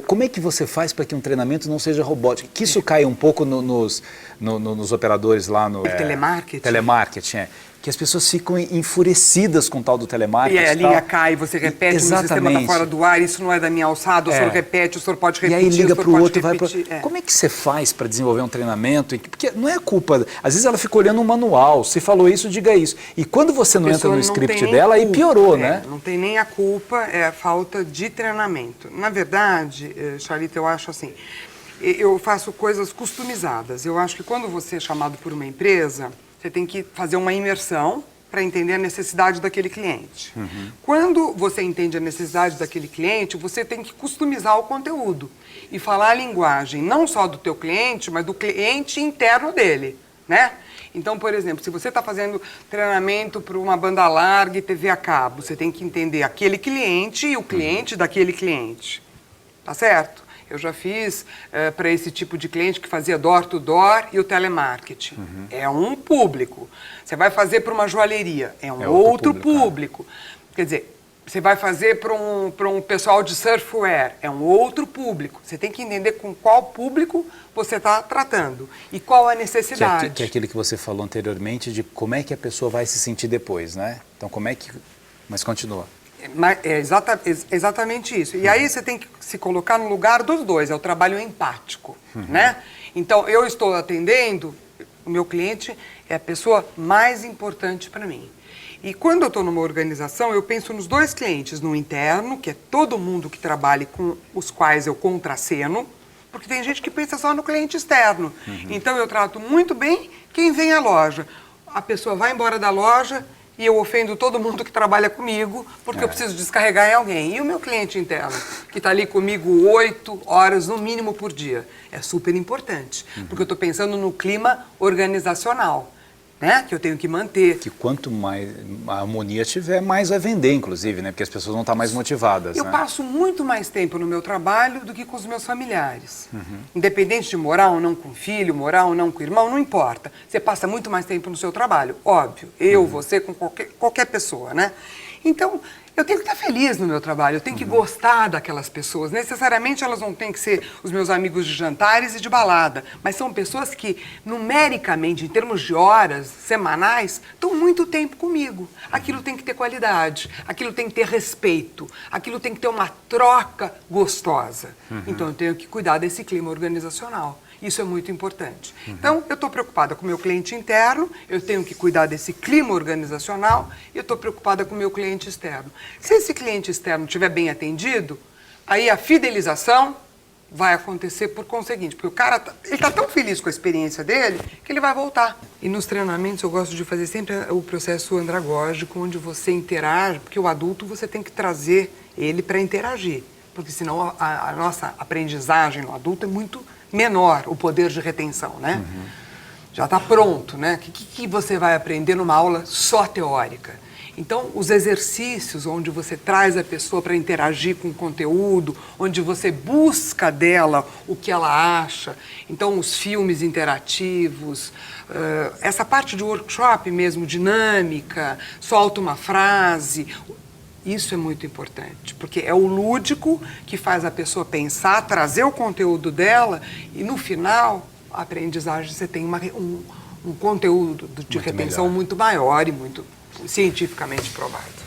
Como é que você faz para que um treinamento não seja robótico? Que isso caia um pouco nos operadores lá no... telemarketing? Telemarketing, que as pessoas ficam enfurecidas com o tal do telemarketing. E a linha cai, você repete, o sistema está fora do ar, isso não é da minha alçada, o senhor repete, o senhor pode repetir, e aí liga para o outro, vai pro... É. Como é que você faz para desenvolver um treinamento? Porque não é culpa, às vezes ela fica olhando um manual, se falou isso, diga isso. E quando você não entra no script dela, aí piorou, né? Não tem nem a culpa, é a falta de treinamento. Na verdade, Charlita, eu acho assim, eu faço coisas customizadas. Eu acho que quando você é chamado por uma empresa, você tem que fazer uma imersão para entender a necessidade daquele cliente. Quando você entende a necessidade daquele cliente, você tem que customizar o conteúdo e falar a linguagem não só do teu cliente, mas do cliente interno dele, né? Então, por exemplo, se você está fazendo treinamento para uma banda larga e TV a cabo, você tem que entender aquele cliente e o cliente daquele cliente, tá certo? Eu já fiz para esse tipo de cliente que fazia door-to-door e o telemarketing. É um público. Você vai fazer para uma joalheria, é um outro público. Quer dizer, você vai fazer para um pessoal de surfwear, é um outro público. Você tem que entender com qual público você está tratando e qual a necessidade. Que é aquilo que você falou anteriormente de como é que a pessoa vai se sentir depois, né? Então, como é que... Mas continua. É exatamente isso. E aí você tem que se colocar no lugar dos dois, é o trabalho empático, né? Então, eu estou atendendo, o meu cliente é a pessoa mais importante para mim. E quando eu estou numa organização, eu penso nos dois clientes, no interno, que é todo mundo que trabalha com os quais eu contraceno, porque tem gente que pensa só no cliente externo. Então, eu trato muito bem quem vem à loja. A pessoa vai embora da loja e eu ofendo todo mundo que trabalha comigo, porque eu preciso descarregar em alguém. E o meu cliente interno, que está ali comigo 8 horas no mínimo por dia, é super importante, porque eu estou pensando no clima organizacional, né, que eu tenho que manter. Que quanto mais a harmonia tiver, mais vai vender, inclusive, né? Porque as pessoas vão estar mais motivadas. Eu passo muito mais tempo no meu trabalho do que com os meus familiares. Independente de morar ou não com filho, morar ou não com irmão, não importa. Você passa muito mais tempo no seu trabalho, óbvio. Eu, você, com qualquer pessoa, né? Então, eu tenho que estar feliz no meu trabalho, eu tenho que gostar daquelas pessoas. Necessariamente elas não têm que ser os meus amigos de jantares e de balada, mas são pessoas que, numericamente, em termos de horas semanais, estão muito tempo comigo. Aquilo tem que ter qualidade, aquilo tem que ter respeito, aquilo tem que ter uma troca gostosa. Então eu tenho que cuidar desse clima organizacional. Isso é muito importante. Então, eu estou preocupada com o meu cliente interno, eu tenho que cuidar desse clima organizacional e eu estou preocupada com o meu cliente externo. Se esse cliente externo estiver bem atendido, aí a fidelização vai acontecer por conseguinte, porque o cara ele está tão feliz com a experiência dele que ele vai voltar. E nos treinamentos eu gosto de fazer sempre o processo andragógico, onde você interage, porque o adulto você tem que trazer ele para interagir, porque senão a nossa aprendizagem no adulto é muito menor, o poder de retenção, né? Já está pronto, né? O que você vai aprender numa aula só teórica? Então, os exercícios onde você traz a pessoa para interagir com o conteúdo, onde você busca dela o que ela acha, então os filmes interativos, essa parte de workshop mesmo, dinâmica, solta uma frase, isso é muito importante, porque é o lúdico que faz a pessoa pensar, trazer o conteúdo dela e, no final, a aprendizagem, você tem um conteúdo de retenção muito maior e muito cientificamente provado.